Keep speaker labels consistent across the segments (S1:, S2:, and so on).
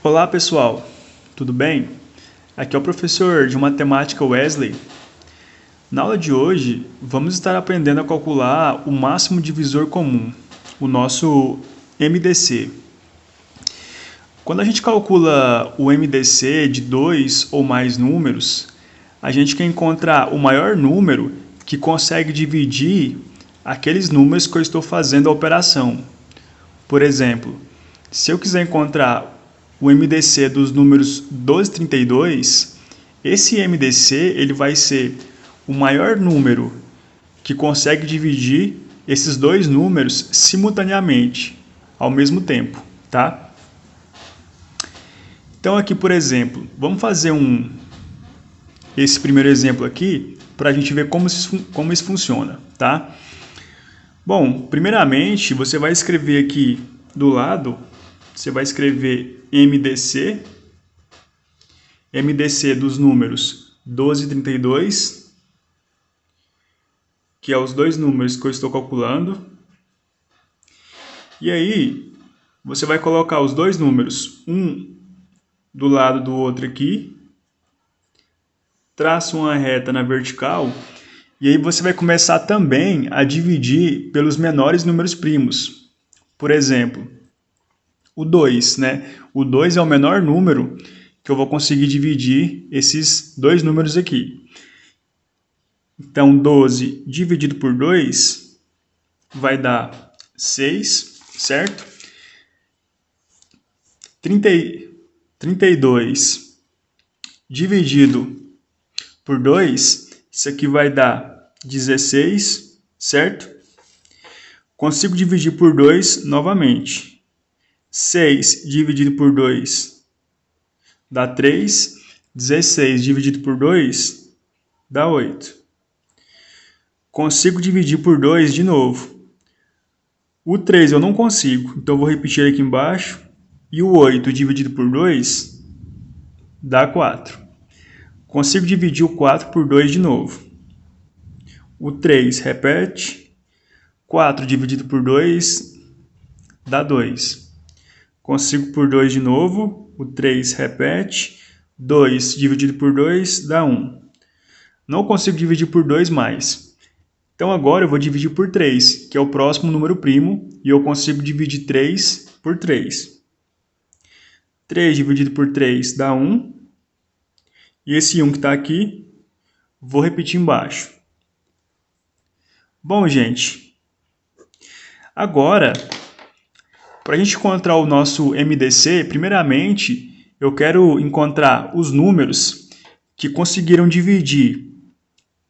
S1: Olá pessoal, tudo bem? Aqui é o professor de matemática Wesley. Na aula de hoje, vamos estar aprendendo a calcular o máximo divisor comum, o nosso MDC. Quando a gente calcula o MDC de dois ou mais números, a gente quer encontrar o maior número que consegue dividir aqueles números que eu estou fazendo a operação. Por exemplo, se eu quiser encontrar o MDC dos números 12 e 32, esse MDC ele vai ser o maior número que consegue dividir esses dois números simultaneamente, ao mesmo tempo, tá? Então aqui, por exemplo, vamos fazer esse primeiro exemplo aqui para a gente ver como isso funciona, tá? Bom, primeiramente você vai escrever aqui do lado, você vai escrever MDC dos números 12 e 32, que é os dois números que eu estou calculando. E aí, você vai colocar os dois números, um do lado do outro aqui, traça uma reta na vertical, e aí você vai começar também a dividir pelos menores números primos. Por exemplo, o 2, né? O 2 é o menor número que eu vou conseguir dividir esses dois números aqui. Então, 12 dividido por 2 vai dar 6, certo? 32 dividido por 2, isso aqui vai dar 16, certo? Consigo dividir por 2 novamente. 6 dividido por 2 dá 3. 16 dividido por 2 dá 8. Consigo dividir por 2 de novo. O 3 eu não consigo, então eu vou repetir aqui embaixo. E o 8 dividido por 2 dá 4. Consigo dividir o 4 por 2 de novo. O 3 repete. 4 dividido por 2 dá 2. Consigo por 2 de novo. O 3 repete. 2 dividido por 2 dá 1. Não consigo dividir por 2 mais. Então agora eu vou dividir por 3, que é o próximo número primo, e eu consigo dividir 3 por 3. 3 dividido por 3 dá 1. E esse 1 que está aqui, vou repetir embaixo. Bom, gente, agora, para a gente encontrar o nosso MDC, primeiramente, eu quero encontrar os números que conseguiram dividir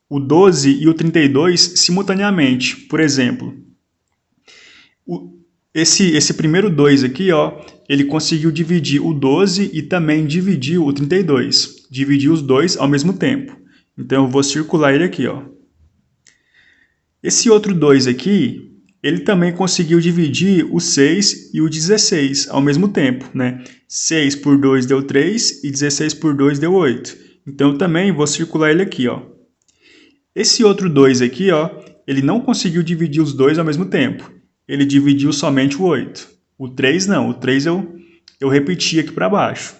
S1: o 12 e o 32 simultaneamente. Por exemplo, esse primeiro 2 aqui, ó, ele conseguiu dividir o 12 e também dividiu o 32. Dividiu os dois ao mesmo tempo. Então eu vou circular ele aqui, ó. Esse outro 2 aqui, ele também conseguiu dividir o 6 e o 16 ao mesmo tempo, né? 6 por 2 deu 3 e 16 por 2 deu 8. Então eu também vou circular ele aqui, ó. Esse outro 2 aqui, ó, ele não conseguiu dividir os dois ao mesmo tempo. Ele dividiu somente o 8. O 3 não, o 3 eu repeti aqui para baixo.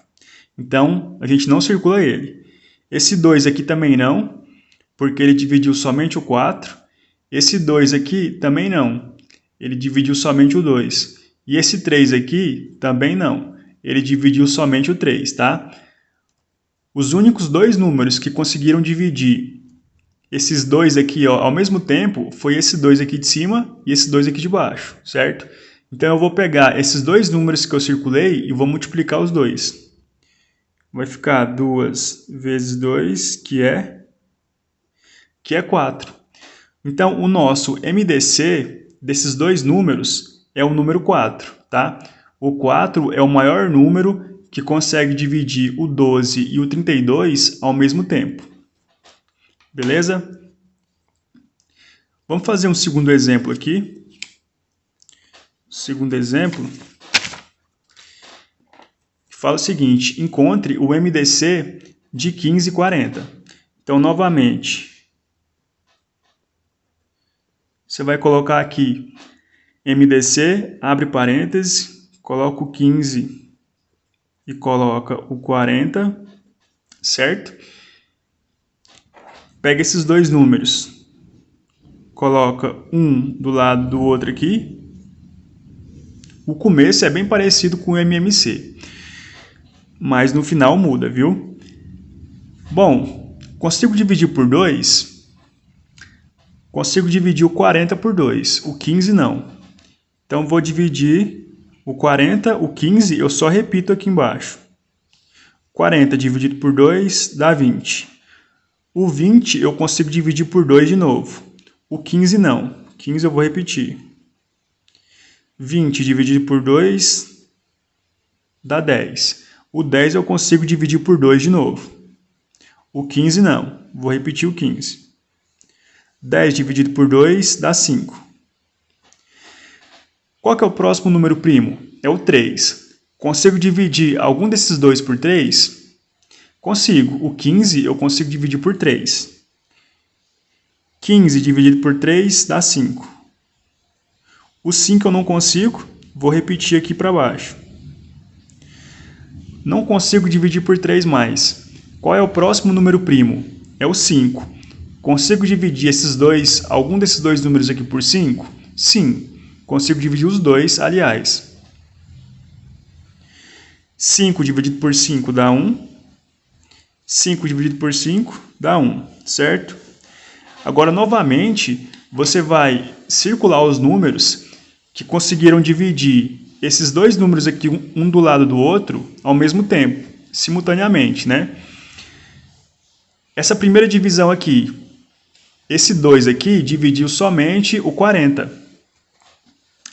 S1: Então, a gente não circula ele. Esse 2 aqui também não, porque ele dividiu somente o 4. Esse 2 aqui também não, ele dividiu somente o 2. E esse 3 aqui também não, ele dividiu somente o 3, tá? Os únicos dois números que conseguiram dividir esses dois aqui, ó, ao mesmo tempo, foi esse 2 aqui de cima e esse 2 aqui de baixo, certo? Então eu vou pegar esses dois números que eu circulei e vou multiplicar os dois. Vai ficar 2 vezes 2, que é 4. Então o nosso MDC desses dois números é o número 4, tá? O 4 é o maior número que consegue dividir o 12 e o 32 ao mesmo tempo. Beleza? Vamos fazer um segundo exemplo aqui. Segundo exemplo, que fala o seguinte: encontre o MDC de 15 e 40. Então, novamente, você vai colocar aqui MDC, abre parênteses, coloca o 15 e coloca o 40, certo? Pega esses dois números, coloca um do lado do outro aqui. O começo é bem parecido com o MMC, mas no final muda, viu? Bom, consigo dividir por 2? Consigo dividir o 40 por 2, o 15 não. Então, vou dividir o 40, o 15 eu só repito aqui embaixo. 40 dividido por 2 dá 20. O 20 eu consigo dividir por 2 de novo. O 15 não. 15 eu vou repetir. 20 dividido por 2 dá 10. O 10 eu consigo dividir por 2 de novo. O 15 não. Vou repetir o 15. 10 dividido por 2 dá 5. Qual que é o próximo número primo? É o 3. Consigo dividir algum desses dois por 3? Consigo. O 15 eu consigo dividir por 3. 15 dividido por 3 dá 5. O 5 eu não consigo, vou repetir aqui para baixo. Não consigo dividir por 3 mais. Qual é o próximo número primo? É o 5. Consigo dividir algum desses dois números aqui por 5? Sim. Consigo dividir os dois, aliás. 5 dividido por 5 dá 1. 5 dividido por 5 dá 1, certo? Agora, novamente, você vai circular os números que conseguiram dividir esses dois números aqui, um do lado do outro, ao mesmo tempo, simultaneamente, né? Essa primeira divisão aqui, esse 2 aqui dividiu somente o 40.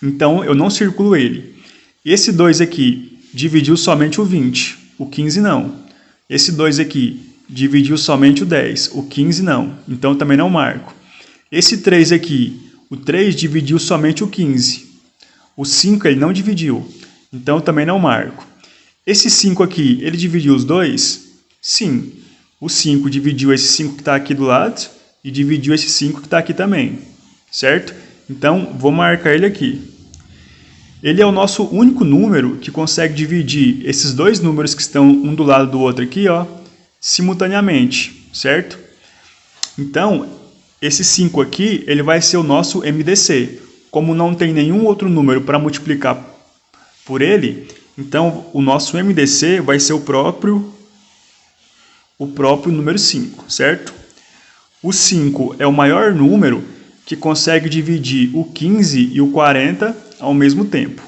S1: Então, eu não circulo ele. Esse 2 aqui dividiu somente o 20, o 15 não. Esse 2 aqui dividiu somente o 10, o 15 não, então também não marco. Esse 3 aqui, o 3 dividiu somente o 15, o 5 ele não dividiu, então também não marco. Esse 5 aqui, ele dividiu os dois? Sim, o 5 dividiu esse 5 que está aqui do lado e dividiu esse 5 que está aqui também, certo? Então, vou marcar ele aqui. Ele é o nosso único número que consegue dividir esses dois números que estão um do lado do outro aqui, ó, simultaneamente, certo? Então, esse 5 aqui, ele vai ser o nosso MDC. Como não tem nenhum outro número para multiplicar por ele, então o nosso MDC vai ser o próprio número 5, certo? O 5 é o maior número que consegue dividir o 15 e o 40 ao mesmo tempo.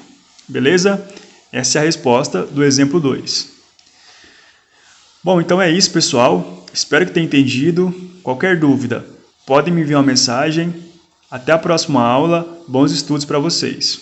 S1: Beleza? Essa é a resposta do exemplo 2. Bom, então é isso, pessoal. Espero que tenham entendido. Qualquer dúvida, podem me enviar uma mensagem. Até a próxima aula. Bons estudos para vocês.